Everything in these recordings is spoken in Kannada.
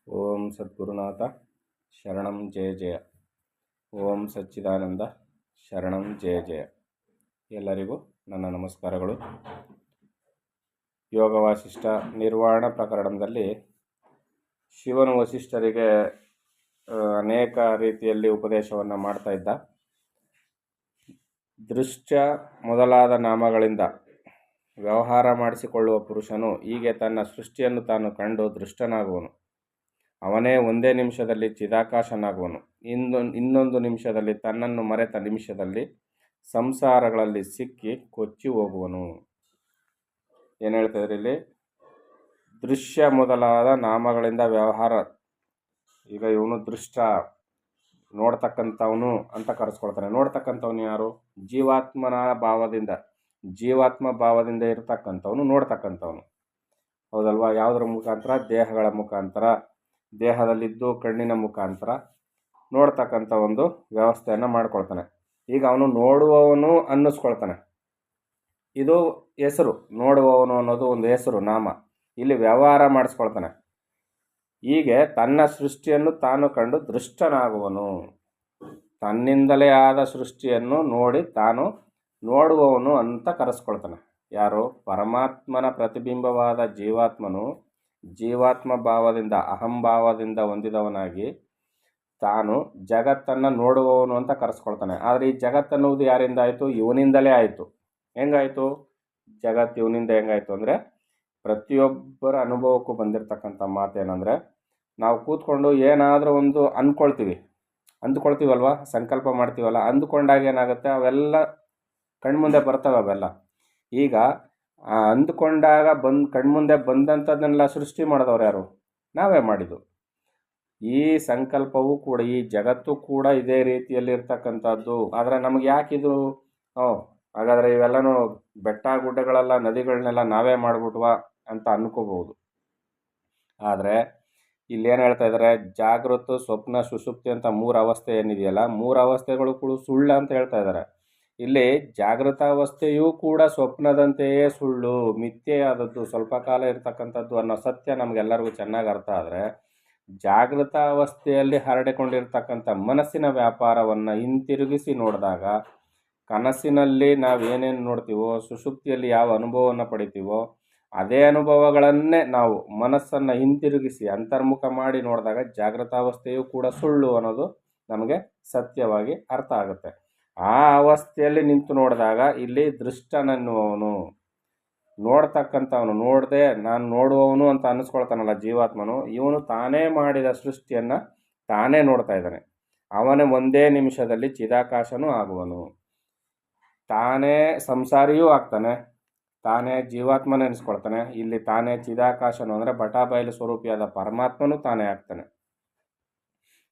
ಓಂ ಸದ್ಗುರುನಾಥ ಶರಣಂ ಜಯ ಜಯ. ಓಂ ಸಚ್ಚಿದಾನಂದ ಶರಣಂ ಜಯ ಜಯ. ಎಲ್ಲರಿಗೂ ನನ್ನ ನಮಸ್ಕಾರಗಳು. ಯೋಗ ವಾಸಿಷ್ಠ ನಿರ್ವಾಣ ಪ್ರಕರಣದಲ್ಲಿ ಶಿವನು ವಸಿಷ್ಠರಿಗೆ ಅನೇಕ ರೀತಿಯಲ್ಲಿ ಉಪದೇಶವನ್ನು ಮಾಡ್ತಾ ಇದ್ದ. ದೃಶ್ಯ ಮೊದಲಾದ ನಾಮಗಳಿಂದ ವ್ಯವಹಾರ ಮಾಡಿಸಿಕೊಳ್ಳುವ ಪುರುಷನು ಹೀಗೆ ತನ್ನ ಸೃಷ್ಟಿಯನ್ನು ತಾನು ಕಂಡು ದೃಷ್ಟನಾಗುವನು. ಅವನೇ ಒಂದೇ ನಿಮಿಷದಲ್ಲಿ ಚಿದಾಕಾಶನಾಗುವನು. ಇನ್ನೊಂದು ನಿಮಿಷದಲ್ಲಿ ತನ್ನನ್ನು ಮರೆತ ನಿಮಿಷದಲ್ಲಿ ಸಂಸಾರಗಳಲ್ಲಿ ಸಿಕ್ಕಿ ಕೊಚ್ಚಿ ಹೋಗುವನು. ಏನು ಹೇಳ್ತಿದ್ರಿ ಇಲ್ಲಿ? ದೃಶ್ಯ ಮೊದಲಾದ ನಾಮಗಳಿಂದ ವ್ಯವಹಾರ. ಈಗ ಇವನು ದೃಷ್ಟ, ನೋಡ್ತಕ್ಕಂಥವನು ಅಂತ ಕರೆಸ್ಕೊಳ್ತಾನೆ. ನೋಡ್ತಕ್ಕಂಥವನು ಯಾರು? ಜೀವಾತ್ಮ ಭಾವದಿಂದ ಇರತಕ್ಕಂಥವನು ನೋಡ್ತಕ್ಕಂಥವನು. ಹೌದಲ್ವಾ? ಯಾವುದರ ಮುಖಾಂತರ? ದೇಹಗಳ ಮುಖಾಂತರ, ದೇಹದಲ್ಲಿದ್ದು ಕಣ್ಣಿನ ಮುಖಾಂತರ ನೋಡ್ತಕ್ಕಂಥ ಒಂದು ವ್ಯವಸ್ಥೆಯನ್ನು ಮಾಡ್ಕೊಳ್ತಾನೆ. ಈಗ ಅವನು ನೋಡುವವನು ಅನ್ನಿಸ್ಕೊಳ್ತಾನೆ. ಇದು ಹೆಸರು. ನೋಡುವವನು ಅನ್ನೋದು ಒಂದು ಹೆಸರು, ನಾಮ. ಇಲ್ಲಿ ವ್ಯವಹಾರ ಮಾಡಿಸ್ಕೊಳ್ತಾನೆ. ಹೀಗೆ ತನ್ನ ಸೃಷ್ಟಿಯನ್ನು ತಾನು ಕಂಡು ದೃಷ್ಟನಾಗುವನು. ತನ್ನಿಂದಲೇ ಆದ ಸೃಷ್ಟಿಯನ್ನು ನೋಡಿ ತಾನು ನೋಡುವವನು ಅಂತ ಕರೆಸ್ಕೊಳ್ತಾನೆ. ಯಾರು? ಪರಮಾತ್ಮನ ಪ್ರತಿಬಿಂಬವಾದ ಜೀವಾತ್ಮನು ಜೀವಾತ್ಮ ಭಾವದಿಂದ, ಅಹಂಭಾವದಿಂದ ಹೊಂದಿದವನಾಗಿ ತಾನು ಜಗತ್ತನ್ನು ನೋಡುವವನು ಅಂತ ಕರೆಸ್ಕೊಳ್ತಾನೆ. ಆದರೆ ಈ ಜಗತ್ತನ್ನುವುದು ಯಾರಿಂದ ಆಯಿತು? ಇವನಿಂದಲೇ ಆಯಿತು. ಹೆಂಗಾಯಿತು ಜಗತ್ತು? ಇವನಿಂದ ಹೆಂಗಾಯಿತು ಅಂದರೆ, ಪ್ರತಿಯೊಬ್ಬರ ಅನುಭವಕ್ಕೂ ಬಂದಿರತಕ್ಕಂಥ ಮಾತೇನೆಂದರೆ, ನಾವು ಕೂತ್ಕೊಂಡು ಏನಾದರೂ ಒಂದು ಅಂದ್ಕೊಳ್ತೀವಲ್ವ, ಸಂಕಲ್ಪ ಮಾಡ್ತೀವಲ್ಲ, ಅಂದ್ಕೊಂಡಾಗ ಏನಾಗುತ್ತೆ? ಅವೆಲ್ಲ ಕಣ್ಮುಂದೆ ಬರ್ತವೆ. ಅವೆಲ್ಲ ಈಗ ಅಂದ್ಕೊಂಡಾಗ ಕಣ್ಮುಂದೆ ಬಂದಂಥದ್ದನ್ನೆಲ್ಲ ಸೃಷ್ಟಿ ಮಾಡಿದವ್ರು ಯಾರು? ನಾವೇ ಮಾಡಿದ್ದು. ಈ ಸಂಕಲ್ಪವೂ ಕೂಡ, ಈ ಜಗತ್ತು ಕೂಡ ಇದೇ ರೀತಿಯಲ್ಲಿ ಇರ್ತಕ್ಕಂಥದ್ದು. ಆದರೆ ನಮಗೆ ಯಾಕಿದು? ಹಾಗಾದರೆ ಇವೆಲ್ಲನೂ ಬೆಟ್ಟ ಗುಡ್ಡಗಳೆಲ್ಲ, ನದಿಗಳನ್ನೆಲ್ಲ ನಾವೇ ಮಾಡಿಬಿಟ್ವ ಅಂತ ಅನ್ಕೋಬಹುದು. ಆದರೆ ಇಲ್ಲೇನು ಹೇಳ್ತಾ ಇದ್ದಾರೆ? ಜಾಗೃತ, ಸ್ವಪ್ನ, ಸುಷುಪ್ತಿ ಅಂತ 3 ಅವಸ್ಥೆ ಏನಿದೆಯಲ್ಲ, 3 ಅವಸ್ಥೆಗಳು ಕೂಡ ಸುಳ್ಳು ಅಂತ ಹೇಳ್ತಾ ಇದ್ದಾರೆ. ಇಲ್ಲಿ ಜಾಗೃತಾವಸ್ಥೆಯೂ ಕೂಡ ಸ್ವಪ್ನದಂತೆಯೇ ಸುಳ್ಳು, ಮಿಥ್ಯೆಯಾದದ್ದು, ಸ್ವಲ್ಪ ಕಾಲ ಇರತಕ್ಕಂಥದ್ದು ಅನ್ನೋ ಸತ್ಯ ನಮಗೆಲ್ಲರಿಗೂ ಚೆನ್ನಾಗಿ ಅರ್ಥ ಆದರೆ, ಜಾಗೃತಾವಸ್ಥೆಯಲ್ಲಿ ಹರಡಿಕೊಂಡಿರ್ತಕ್ಕಂಥ ಮನಸ್ಸಿನ ವ್ಯಾಪಾರವನ್ನು ಹಿಂತಿರುಗಿಸಿ ನೋಡಿದಾಗ, ಕನಸಿನಲ್ಲಿ ನಾವೇನೇನು ನೋಡ್ತೀವೋ, ಸುಷುಪ್ತಿಯಲ್ಲಿ ಯಾವ ಅನುಭವವನ್ನು ಪಡಿತೀವೋ, ಅದೇ ಅನುಭವಗಳನ್ನೇ ನಾವು ಮನಸ್ಸನ್ನು ಹಿಂತಿರುಗಿಸಿ ಅಂತರ್ಮುಖ ಮಾಡಿ ನೋಡಿದಾಗ ಜಾಗೃತಾವಸ್ಥೆಯೂ ಕೂಡ ಸುಳ್ಳು ಅನ್ನೋದು ನಮಗೆ ಸತ್ಯವಾಗಿ ಅರ್ಥ ಆಗುತ್ತೆ. ಆ ಅವಸ್ಥೆಯಲ್ಲಿ ನಿಂತು ನೋಡಿದಾಗ ಇಲ್ಲಿ ದೃಷ್ಟನನ್ನುವವನು, ನೋಡ್ತಕ್ಕಂಥವನು, ನೋಡದೆ ನಾನು ನೋಡುವವನು ಅಂತ ಅನ್ನಿಸ್ಕೊಳ್ತಾನಲ್ಲ ಜೀವಾತ್ಮನು, ಇವನು ತಾನೇ ಮಾಡಿದ ಸೃಷ್ಟಿಯನ್ನು ತಾನೇ ನೋಡ್ತಾ ಇದ್ದಾನೆ. ಅವನೇ ಒಂದೇ ನಿಮಿಷದಲ್ಲಿ ಚಿದಾಕಾಶನೂ ಆಗುವನು. ತಾನೇ ಸಂಸಾರಿಯೂ ಆಗ್ತಾನೆ, ತಾನೇ ಜೀವಾತ್ಮನೇ ಅನಿಸ್ಕೊಳ್ತಾನೆ. ಇಲ್ಲಿ ತಾನೇ ಚಿದಾಕಾಶನು ಅಂದರೆ ಬಟಾಬಯಲು ಸ್ವರೂಪಿಯಾದ ಪರಮಾತ್ಮನೂ ತಾನೇ ಆಗ್ತಾನೆ.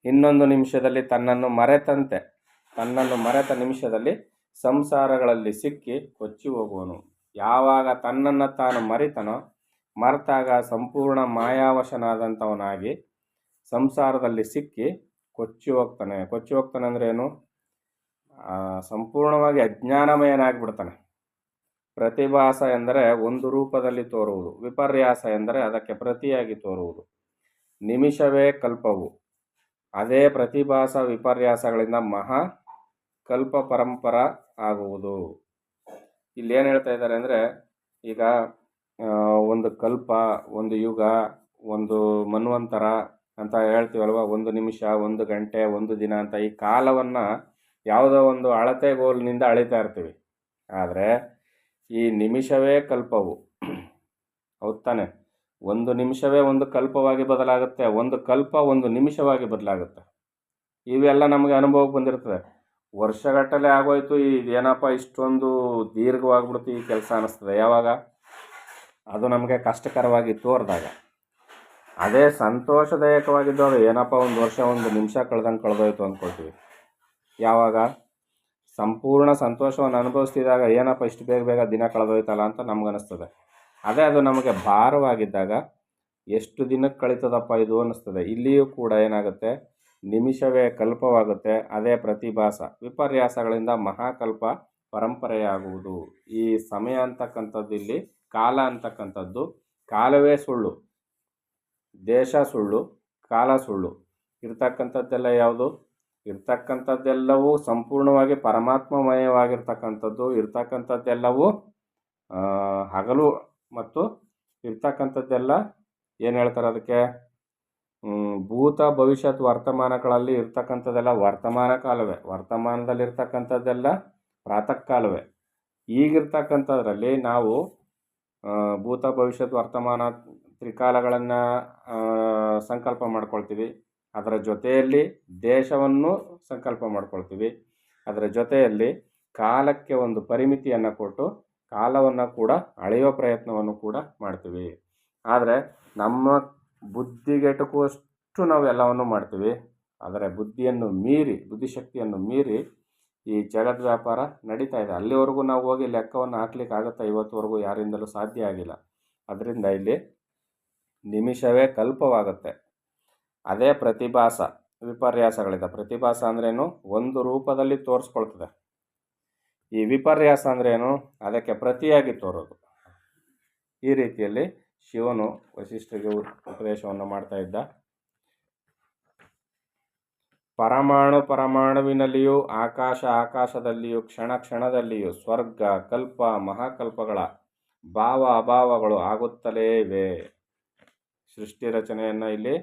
ಇನ್ನೊಂದು ನಿಮಿಷದಲ್ಲಿ ತನ್ನನ್ನು ಮರೆತ ನಿಮಿಷದಲ್ಲಿ ಸಂಸಾರಗಳಲ್ಲಿ ಸಿಕ್ಕಿ ಕೊಚ್ಚಿ ಹೋಗುವನು. ಯಾವಾಗ ತನ್ನನ್ನು ತಾನು ಮರೆತಾಗ ಸಂಪೂರ್ಣ ಮಾಯಾವಶನಾದಂಥವನಾಗಿ ಸಂಸಾರದಲ್ಲಿ ಸಿಕ್ಕಿ ಕೊಚ್ಚಿ ಹೋಗ್ತಾನೆ ಅಂದರೆ ಏನು? ಸಂಪೂರ್ಣವಾಗಿ ಅಜ್ಞಾನಮಯನಾಗಿಬಿಡ್ತಾನೆ. ಪ್ರತಿಭಾಸ ಎಂದರೆ ಒಂದು ರೂಪದಲ್ಲಿ ತೋರುವುದು, ವಿಪರ್ಯಾಸ ಎಂದರೆ ಅದಕ್ಕೆ ಪ್ರತಿಯಾಗಿ ತೋರುವುದು. ನಿಮಿಷವೇ ಕಲ್ಪವು. ಅದೇ ಪ್ರತಿಭಾಸ ವಿಪರ್ಯಾಸಗಳಿಂದ ಮಹಾ ಕಲ್ಪ ಪರಂಪರ ಆಗುವುದು. ಇಲ್ಲಿ ಏನು ಹೇಳ್ತಾ ಇದ್ದಾರೆ ಅಂದರೆ, ಈಗ ಒಂದು ಕಲ್ಪ, ಒಂದು ಯುಗ, ಒಂದು ಮನ್ವಂತರ ಅಂತ ಹೇಳ್ತೀವಲ್ವ, ಒಂದು ನಿಮಿಷ, ಒಂದು ಗಂಟೆ, ಒಂದು ದಿನ ಅಂತ ಈ ಕಾಲವನ್ನು ಯಾವುದೋ ಒಂದು ಅಳತೆಗೋಲಿನಿಂದ ಅಳಿತಾ ಇರ್ತೀವಿ. ಆದರೆ ಈ ನಿಮಿಷವೇ ಕಲ್ಪವು. ಹೌದು ತಾನೆ? ಒಂದು ನಿಮಿಷವೇ ಒಂದು ಕಲ್ಪವಾಗಿ ಬದಲಾಗುತ್ತೆ, ಒಂದು ಕಲ್ಪ ಒಂದು ನಿಮಿಷವಾಗಿ ಬದಲಾಗುತ್ತೆ. ಇವೆಲ್ಲ ನಮಗೆ ಅನುಭವಕ್ಕೆ ಬಂದಿರ್ತದೆ. ವರ್ಷಗಟ್ಟಲೆ ಆಗೋಯ್ತು, ಇದೇನಪ್ಪ ಇಷ್ಟೊಂದು ದೀರ್ಘವಾಗ್ಬಿಡ್ತು ಈ ಕೆಲಸ ಅನ್ನಿಸ್ತದೆ. ಯಾವಾಗ ಅದು ನಮಗೆ ಕಷ್ಟಕರವಾಗಿ ತೋರಿದಾಗ. ಅದೇ ಸಂತೋಷದಾಯಕವಾಗಿದ್ದು, ಏನಪ್ಪ ಒಂದು ವರ್ಷ ಒಂದು ನಿಮಿಷ ಕಳೆದೋಯ್ತು ಅಂದ್ಕೊಳ್ತೀವಿ. ಯಾವಾಗ ಸಂಪೂರ್ಣ ಸಂತೋಷವನ್ನು ಅನುಭವಿಸ್ತಿದ್ದಾಗ ಏನಪ್ಪ ಇಷ್ಟು ಬೇಗ ದಿನ ಕಳೆದೋಯ್ತಲ್ಲ ಅಂತ ನಮಗನ್ನಿಸ್ತದೆ. ಅದೇ ಅದು ನಮಗೆ ಭಾರವಾಗಿದ್ದಾಗ ಎಷ್ಟು ದಿನಕ್ಕೆ ಕಳೀತದಪ್ಪ ಇದು ಅನ್ನಿಸ್ತದೆ. ಇಲ್ಲಿಯೂ ಕೂಡ ಏನಾಗುತ್ತೆ? ನಿಮಿಷವೇ ಕಲ್ಪವಾಗುತ್ತೆ. ಅದೇ ಪ್ರತಿಭಾಸ ವಿಪರ್ಯಾಸಗಳಿಂದ ಮಹಾಕಲ್ಪ ಪರಂಪರೆಯಾಗುವುದು. ಈ ಸಮಯ ಅಂತಕ್ಕಂಥದ್ದು, ಇಲ್ಲಿ ಕಾಲ ಅಂತಕ್ಕಂಥದ್ದು, ಕಾಲವೇ ಸುಳ್ಳು, ದೇಶ ಸುಳ್ಳು, ಕಾಲ ಸುಳ್ಳು. ಇರ್ತಕ್ಕಂಥದ್ದೆಲ್ಲ ಯಾವುದು? ಇರ್ತಕ್ಕಂಥದ್ದೆಲ್ಲವೂ ಸಂಪೂರ್ಣವಾಗಿ ಪರಮಾತ್ಮಮಯವಾಗಿರ್ತಕ್ಕಂಥದ್ದು. ಇರ್ತಕ್ಕಂಥದ್ದೆಲ್ಲವೂ ಹಗಲು ಮತ್ತು ಇರ್ತಕ್ಕಂಥದ್ದೆಲ್ಲ ಏನು ಹೇಳ್ತಾರೆ ಅದಕ್ಕೆ, ಭೂತ ಭವಿಷ್ಯತ್ ವರ್ತಮಾನಗಳಲ್ಲಿ ಇರ್ತಕ್ಕಂಥದ್ದೆಲ್ಲ ವರ್ತಮಾನ ಕಾಲವೇ, ವರ್ತಮಾನದಲ್ಲಿರ್ತಕ್ಕಂಥದ್ದೆಲ್ಲ ಪ್ರಾತಃ ಕಾಲವೇ. ಈಗಿರ್ತಕ್ಕಂಥದ್ರಲ್ಲಿ ನಾವು ಭೂತ ಭವಿಷ್ಯತ್ ವರ್ತಮಾನ ತ್ರಿಕಾಲಗಳನ್ನು ಸಂಕಲ್ಪ ಮಾಡ್ಕೊಳ್ತೀವಿ. ಅದರ ಜೊತೆಯಲ್ಲಿ ದೇಶವನ್ನು ಸಂಕಲ್ಪ ಮಾಡ್ಕೊಳ್ತೀವಿ. ಅದರ ಜೊತೆಯಲ್ಲಿ ಕಾಲಕ್ಕೆ ಒಂದು ಪರಿಮಿತಿಯನ್ನು ಕೊಟ್ಟು ಕಾಲವನ್ನು ಕೂಡ ಅಳೆಯುವ ಪ್ರಯತ್ನವನ್ನು ಕೂಡ ಮಾಡ್ತೀವಿ. ಆದರೆ ನಮ್ಮ ಬುದ್ಧಿಗೆಟುಕುವಷ್ಟು ನಾವು ಎಲ್ಲವನ್ನು ಮಾಡ್ತೀವಿ. ಆದರೆ ಬುದ್ಧಿಶಕ್ತಿಯನ್ನು ಮೀರಿ ಈ ಜಗದ್ ವ್ಯಾಪಾರ ನಡೀತಾ ಇದೆ. ಅಲ್ಲಿವರೆಗೂ ನಾವು ಹೋಗಿ ಲೆಕ್ಕವನ್ನು ಹಾಕ್ಲಿಕ್ಕೆ ಆಗುತ್ತಾ? ಇವತ್ತುವರೆಗೂ ಯಾರಿಂದಲೂ ಸಾಧ್ಯ ಆಗಿಲ್ಲ. ಅದರಿಂದ ಇಲ್ಲಿ ನಿಮಿಷವೇ ಕಲ್ಪವಾಗುತ್ತೆ. ಅದೇ ಪ್ರತಿಭಾಸ ವಿಪರ್ಯಾಸಗಳಿದೆ. ಪ್ರತಿಭಾಸ ಅಂದ್ರೇನು? ಒಂದು ರೂಪದಲ್ಲಿ ತೋರಿಸ್ಕೊಳ್ತದೆ. ಈ ವಿಪರ್ಯಾಸ ಅಂದ್ರೇನು? ಅದಕ್ಕೆ ಪ್ರತಿಯಾಗಿ ತೋರೋದು. ಈ ರೀತಿಯಲ್ಲಿ ಶಿವನು ವಸಿಷ್ಠರಿಗೆ ಉಪದೇಶವನ್ನು ಮಾಡ್ತಾ ಇದ್ದ. ಪರಮಾಣುವಿನಲ್ಲಿಯೂ ಆಕಾಶದಲ್ಲಿಯೂ ಕ್ಷಣದಲ್ಲಿಯೂ ಸ್ವರ್ಗ ಕಲ್ಪ ಮಹಾಕಲ್ಪಗಳ ಭಾವ ಅಭಾವಗಳು ಆಗುತ್ತಲೇ ಇವೆ. ಸೃಷ್ಟಿ ರಚನೆಯನ್ನು ಇಲ್ಲಿ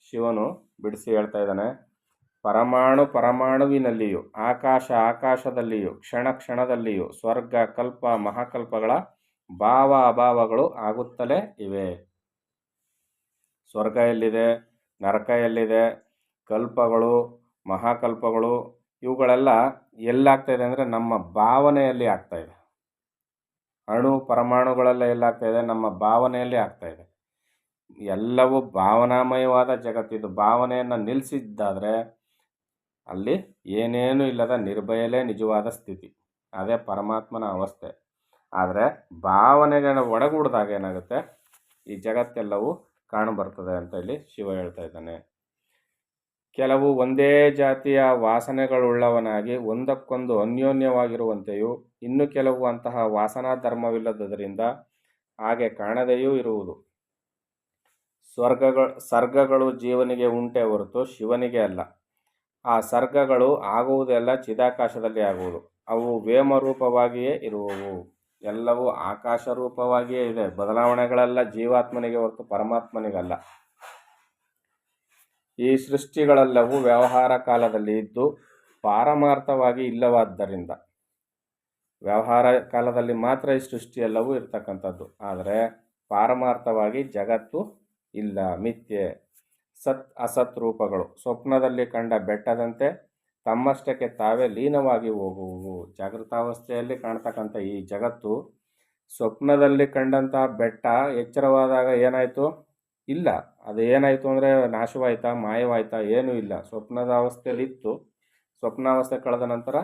ಶಿವನು ಬಿಡಿಸಿ ಹೇಳ್ತಾ ಇದ್ದಾನೆ. ಪರಮಾಣುವಿನಲ್ಲಿಯೂ ಆಕಾಶದಲ್ಲಿಯೂ ಕ್ಷಣದಲ್ಲಿಯೂ ಸ್ವರ್ಗ ಕಲ್ಪ ಮಹಾಕಲ್ಪಗಳ ಭಾವ ಅಭಾವಗಳು ಆಗುತ್ತಲೇ ಇವೆ. ಸ್ವರ್ಗ ಎಲ್ಲಿದೆ? ನರಕ ಎಲ್ಲಿದೆ? ಕಲ್ಪಗಳು ಮಹಾಕಲ್ಪಗಳು ಇವುಗಳೆಲ್ಲ ಎಲ್ಲಾಗ್ತಾ ಇದೆ ಅಂದರೆ ನಮ್ಮ ಭಾವನೆಯಲ್ಲಿ ಆಗ್ತಾ ಇದೆ. ಪರಮಾಣುಗಳೆಲ್ಲ ಎಲ್ಲಾಗ್ತಾ ಇದೆ? ನಮ್ಮ ಭಾವನೆಯಲ್ಲಿ ಆಗ್ತಾ ಇದೆ. ಎಲ್ಲವೂ ಭಾವನಾಮಯವಾದ ಜಗತ್ತಿದು. ಭಾವನೆಯನ್ನು ನಿಲ್ಲಿಸಿದ್ದಾದರೆ ಅಲ್ಲಿ ಏನೇನೂ ಇಲ್ಲದ ನಿರ್ಭಯಲೇ ನಿಜವಾದ ಸ್ಥಿತಿ. ಅದೇ ಪರಮಾತ್ಮನ ಅವಸ್ಥೆ. ಆದರೆ ಭಾವನೆಗಳ ಒಡಗೂಡಿದಾಗ ಏನಾಗುತ್ತೆ? ಈ ಜಗತ್ತೆಲ್ಲವೂ ಕಾಣಬರ್ತದೆ ಅಂತ ಇಲ್ಲಿ ಶಿವ ಹೇಳ್ತಾ ಇದ್ದಾನೆ. ಕೆಲವು ಒಂದೇ ಜಾತಿಯ ವಾಸನೆಗಳುಳ್ಳವನಾಗಿ ಒಂದಕ್ಕೊಂದು ಅನ್ಯೋನ್ಯವಾಗಿರುವಂತೆಯೂ, ಇನ್ನು ಕೆಲವು ಅಂತಹ ವಾಸನಾ ಧರ್ಮವಿಲ್ಲದರಿಂದ ಹಾಗೆ ಕಾಣದೆಯೂ ಇರುವುದು. ಸರ್ಗಗಳು ಜೀವನಿಗೆ ಉಂಟೆ ಹೊರತು ಶಿವನಿಗೆ ಅಲ್ಲ. ಆ ಸರ್ಗಗಳು ಆಗುವುದೆಲ್ಲ ಚಿದಾಕಾಶದಲ್ಲಿ ಆಗುವುದು. ಅವು ವೇಮರೂಪವಾಗಿಯೇ ಇರುವವು. ಎಲ್ಲವೂ ಆಕಾಶ ರೂಪವಾಗಿಯೇ ಇದೆ. ಬದಲಾವಣೆಗಳೆಲ್ಲ ಜೀವಾತ್ಮನಿಗೆ ಹೊರತು ಪರಮಾತ್ಮನಿಗಲ್ಲ. ಈ ಸೃಷ್ಟಿಗಳೆಲ್ಲವೂ ವ್ಯವಹಾರ ಕಾಲದಲ್ಲಿ ಇದ್ದು ಪಾರಮಾರ್ಥವಾಗಿ ಇಲ್ಲವಾದ್ದರಿಂದ, ವ್ಯವಹಾರ ಕಾಲದಲ್ಲಿ ಮಾತ್ರ ಈ ಸೃಷ್ಟಿಯೆಲ್ಲವೂ ಇರ್ತಕ್ಕಂಥದ್ದು. ಆದರೆ ಪಾರಮಾರ್ಥವಾಗಿ ಜಗತ್ತು ಇಲ್ಲ, ಮಿಥ್ಯೆ. ಅಸತ್ ರೂಪಗಳು ಸ್ವಪ್ನದಲ್ಲಿ ಕಂಡ ಬೆಟ್ಟದಂತೆ ತಮ್ಮಷ್ಟಕ್ಕೆ ತಾವೇ ಲೀನವಾಗಿ ಹೋಗುವು. ಜಾಗೃತಾವಸ್ಥೆಯಲ್ಲಿ ಕಾಣ್ತಕ್ಕಂಥ ಈ ಜಗತ್ತು ಸ್ವಪ್ನದಲ್ಲಿ ಕಂಡಂತಹ ಬೆಟ್ಟ ಎಚ್ಚರವಾದಾಗ ಏನಾಯಿತು? ಇಲ್ಲ. ಅದು ಏನಾಯಿತು ಅಂದರೆ ನಾಶವಾಯ್ತಾ, ಮಾಯವಾಯ್ತಾ? ಏನೂ ಇಲ್ಲ. ಸ್ವಪ್ನದ ಅವಸ್ಥೆಯಲ್ಲಿತ್ತು. ಸ್ವಪ್ನಾವಸ್ಥೆ ಕಳೆದ ನಂತರ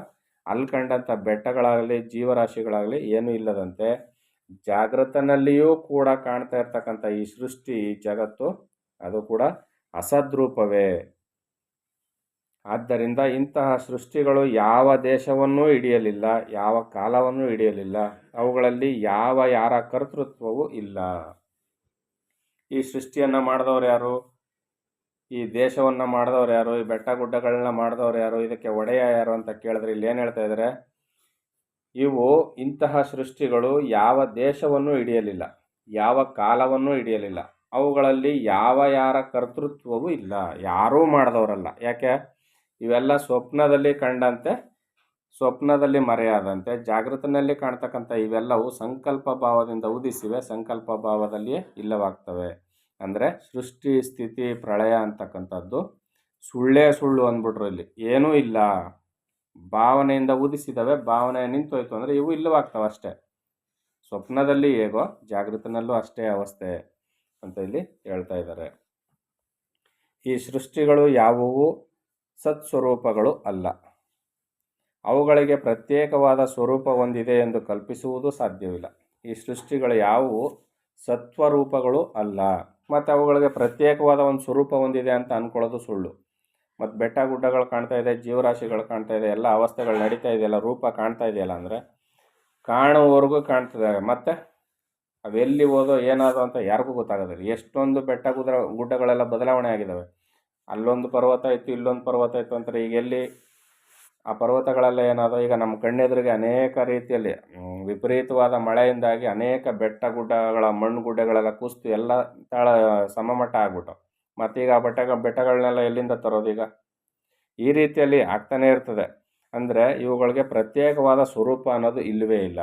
ಅಲ್ಲಿ ಕಂಡಂಥ ಬೆಟ್ಟಗಳಾಗಲಿ ಜೀವರಾಶಿಗಳಾಗಲಿ ಏನೂ ಇಲ್ಲದಂತೆ ಜಾಗೃತನಲ್ಲಿಯೂ ಕೂಡ ಕಾಣ್ತಾ ಇರ್ತಕ್ಕಂಥ ಈ ಸೃಷ್ಟಿ, ಈ ಜಗತ್ತು, ಅದು ಕೂಡ ಅಸದ್ರೂಪವೇ. ಆದ್ದರಿಂದ ಇಂತಹ ಸೃಷ್ಟಿಗಳು ಯಾವ ದೇಶವನ್ನೂ ಹಿಡಿಯಲಿಲ್ಲ, ಯಾವ ಕಾಲವನ್ನೂ ಹಿಡಿಯಲಿಲ್ಲ. ಅವುಗಳಲ್ಲಿ ಯಾರ ಕರ್ತೃತ್ವವೂ ಇಲ್ಲ. ಈ ಸೃಷ್ಟಿಯನ್ನು ಮಾಡಿದವರು ಯಾರು? ಈ ದೇಶವನ್ನು ಮಾಡಿದವರು ಯಾರು? ಈ ಬೆಟ್ಟ ಗುಡ್ಡಗಳನ್ನ ಮಾಡಿದವರು ಯಾರು? ಇದಕ್ಕೆ ಒಡೆಯ ಯಾರು ಅಂತ ಕೇಳಿದ್ರೆ ಇಲ್ಲಿ ಏನು ಹೇಳ್ತಾ ಇದ್ದಾರೆ? ಇಂತಹ ಸೃಷ್ಟಿಗಳು ಯಾವ ದೇಶವನ್ನು ಹಿಡಿಯಲಿಲ್ಲ, ಯಾವ ಕಾಲವನ್ನು ಹಿಡಿಯಲಿಲ್ಲ. ಅವುಗಳಲ್ಲಿ ಯಾರ ಕರ್ತೃತ್ವವೂ ಇಲ್ಲ. ಯಾರೂ ಮಾಡಿದವರಲ್ಲ. ಯಾಕೆ? ಇವೆಲ್ಲ ಸ್ವಪ್ನದಲ್ಲಿ ಕಂಡಂತೆ, ಸ್ವಪ್ನದಲ್ಲಿ ಮರೆಯಾದಂತೆ ಜಾಗೃತನಲ್ಲಿ ಕಾಣ್ತಕ್ಕಂಥ ಇವೆಲ್ಲವೂ ಸಂಕಲ್ಪ ಭಾವದಿಂದ ಉದಿಸಿವೆ, ಸಂಕಲ್ಪ ಭಾವದಲ್ಲಿಯೇ ಇಲ್ಲವಾಗ್ತವೆ. ಅಂದರೆ ಸೃಷ್ಟಿ ಸ್ಥಿತಿ ಪ್ರಳಯ ಅಂತಕ್ಕಂಥದ್ದು ಸುಳ್ಳೇ ಸುಳ್ಳು ಅಂದ್ಬಿಟ್ರು. ಇಲ್ಲಿ ಏನೂ ಇಲ್ಲ. ಭಾವನೆಯಿಂದ ಉದಿಸಿದವೆ, ಭಾವನೆ ನಿಂತೋಯ್ತು ಅಂದರೆ ಇವು ಇಲ್ಲವಾಗ್ತವೆ ಅಷ್ಟೇ. ಸ್ವಪ್ನದಲ್ಲಿ ಹೇಗೋ ಜಾಗೃತನಲ್ಲೂ ಅಷ್ಟೇ ಅವಸ್ಥೆ ಅಂತ ಇಲ್ಲಿ ಹೇಳ್ತಾ ಇದ್ದಾರೆ. ಈ ಸೃಷ್ಟಿಗಳು ಯಾವುವು ಸತ್ಸ್ವರೂಪಗಳು ಅಲ್ಲ. ಅವುಗಳಿಗೆ ಪ್ರತ್ಯೇಕವಾದ ಸ್ವರೂಪ ಹೊಂದಿದೆ ಎಂದು ಕಲ್ಪಿಸುವುದು ಸಾಧ್ಯವಿಲ್ಲ. ಈ ಸೃಷ್ಟಿಗಳು ಯಾವುವು ಸತ್ವರೂಪಗಳು ಅಲ್ಲ. ಮತ್ತು ಅವುಗಳಿಗೆ ಪ್ರತ್ಯೇಕವಾದ ಒಂದು ಸ್ವರೂಪ ಹೊಂದಿದೆ ಅಂತ ಅಂದ್ಕೊಳ್ಳೋದು ಸುಳ್ಳು. ಮತ್ತು ಬೆಟ್ಟ ಗುಡ್ಡಗಳು ಕಾಣ್ತಾ ಇದೆ, ಜೀವರಾಶಿಗಳು ಕಾಣ್ತಾ ಇದೆ, ಎಲ್ಲ ಅವಸ್ಥೆಗಳು ನಡೀತಾ ಇದೆಯಲ್ಲ, ರೂಪ ಕಾಣ್ತಾ ಇದೆಯಲ್ಲ ಅಂದರೆ ಕಾಣುವವರೆಗೂ ಕಾಣ್ತದೆ. ಮತ್ತು ಅವೆಲ್ಲಿ ಹೋದೋ ಏನಾದೋ ಅಂತ ಯಾರಿಗೂ ಗೊತ್ತಾಗೋದಿಲ್ಲ. ಎಷ್ಟೊಂದು ಬೆಟ್ಟ ಗುಡ್ಡಗಳೆಲ್ಲ ಬದಲಾವಣೆ ಆಗಿದ್ದಾವೆ. ಅಲ್ಲೊಂದು ಪರ್ವತ ಇತ್ತು ಇಲ್ಲೊಂದು ಪರ್ವತ ಇತ್ತು ಅಂತಾರೆ. ಈಗ ಎಲ್ಲಿ ಆ ಪರ್ವತಗಳೆಲ್ಲ ಏನಾದವು, ಈಗ ನಮ್ಮ ಕಣ್ಣೆದುರಿಗೆ ಅನೇಕ ರೀತಿಯಲ್ಲಿ ವಿಪರೀತವಾದ ಮಳೆಯಿಂದಾಗಿ ಅನೇಕ ಬೆಟ್ಟ ಗುಡ್ಡಗಳ ಮಣ್ಣು ಗುಡ್ಡಗಳೆಲ್ಲ ಕುಸಿದು ಎಲ್ಲ ತಳ ಸಮಮಟ್ಟ ಆಗ್ಬಿಟ್ಟವು. ಮತ್ತೀಗ ಆ ಬೆಟ್ಟಗಳನ್ನೆಲ್ಲ ಎಲ್ಲಿಂದ ತರೋದು ಈಗ? ಈ ರೀತಿಯಲ್ಲಿ ಆಗ್ತಾನೆ ಇರ್ತದೆ. ಅಂದರೆ ಇವುಗಳಿಗೆ ಪ್ರತ್ಯೇಕವಾದ ಸ್ವರೂಪ ಅನ್ನೋದು ಇಲ್ಲವೇ ಇಲ್ಲ.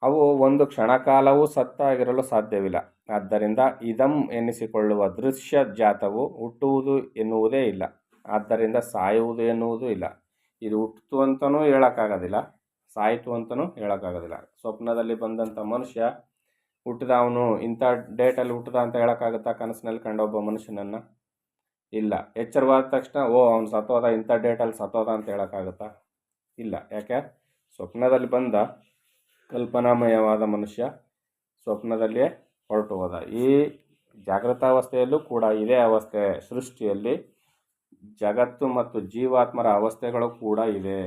ಅವು ಒಂದು ಕ್ಷಣಕಾಲವೂ ಸತ್ತಾಗಿರಲು ಸಾಧ್ಯವಿಲ್ಲ. ಆದ್ದರಿಂದ ಇದಂ ಎನ್ನಿಸಿಕೊಳ್ಳುವ ದೃಶ್ಯ ಜಾತವು ಹುಟ್ಟುವುದು ಎನ್ನುವುದೇ ಇಲ್ಲ. ಆದ್ದರಿಂದ ಸಾಯುವುದು ಎನ್ನುವುದೂ ಇಲ್ಲ. ಇದು ಹುಟ್ಟಿತು ಅಂತಲೂ ಹೇಳೋಕ್ಕಾಗೋದಿಲ್ಲ, ಸಾಯಿತು ಅಂತಲೂ ಹೇಳೋಕ್ಕಾಗೋದಿಲ್ಲ. ಸ್ವಪ್ನದಲ್ಲಿ ಬಂದಂಥ ಮನುಷ್ಯ ಹುಟ್ಟಿದ, ಅವನು ಇಂಥ ಡೇಟಲ್ಲಿ ಹುಟ್ಟಿದ ಅಂತ ಹೇಳೋಕ್ಕಾಗುತ್ತಾ? ಕನಸಿನಲ್ಲಿ ಕಂಡೊಬ್ಬ ಮನುಷ್ಯನನ್ನು ಇಲ್ಲ. ಎಚ್ಚರವಾದ ತಕ್ಷಣ ಅವನು ಸತ್ತೋದ, ಇಂಥ ಡೇಟಲ್ಲಿ ಸತ್ತೋದ ಅಂತ ಹೇಳೋಕ್ಕಾಗುತ್ತಾ? ಇಲ್ಲ. ಯಾಕೆ? ಸ್ವಪ್ನದಲ್ಲಿ ಬಂದ ಕಲ್ಪನಾಮಯವಾದ ಮನುಷ್ಯ ಸ್ವಪ್ನದಲ್ಲಿಯೇ ಹೊರಟು ಹೋದ. ಈ ಜಾಗೃತಾವಸ್ಥೆಯಲ್ಲೂ ಕೂಡ ಇದೇ ಅವಸ್ಥೆ. ಸೃಷ್ಟಿಯಲ್ಲಿ ಜಗತ್ತು ಮತ್ತು ಜೀವಾತ್ಮರ ಅವಸ್ಥೆಗಳು ಕೂಡ ಇದೆ.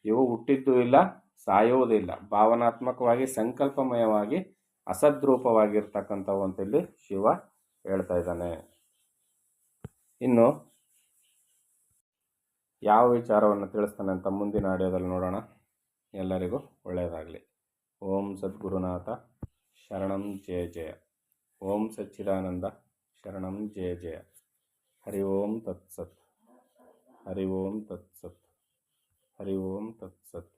ಇವು ಹುಟ್ಟಿದ್ದೂ ಇಲ್ಲ, ಸಾಯುವುದೂ ಇಲ್ಲ. ಭಾವನಾತ್ಮಕವಾಗಿ ಸಂಕಲ್ಪಮಯವಾಗಿ ಅಸದ್ರೂಪವಾಗಿರ್ತಕ್ಕಂಥವು ಅಂತೇಳಿ ಶಿವ ಹೇಳ್ತಾ ಇದ್ದಾನೆ. ಇನ್ನು ಯಾವ ವಿಚಾರವನ್ನು ತಿಳಿಸ್ತಾನೆ ಅಂತ ಮುಂದಿನ ಆಡಿಯೋದಲ್ಲಿ ನೋಡೋಣ. ಎಲ್ಲರಿಗೂ ಒಳ್ಳೆಯದಾಗಲಿ. ಓಂ ಸದ್ಗುರುನಾಥ ಶರಣಂ ಜಯ ಜಯ. ಓಂ ಸಚ್ಚಿದಾನಂದ ಶರಣಂ ಜಯ ಜಯ. ಹರಿ ಓಂ ತತ್ಸತ್. ಹರಿ ಓಂ ತತ್ಸತ್. ಹರಿ ಓಂ ತತ್ಸತ್.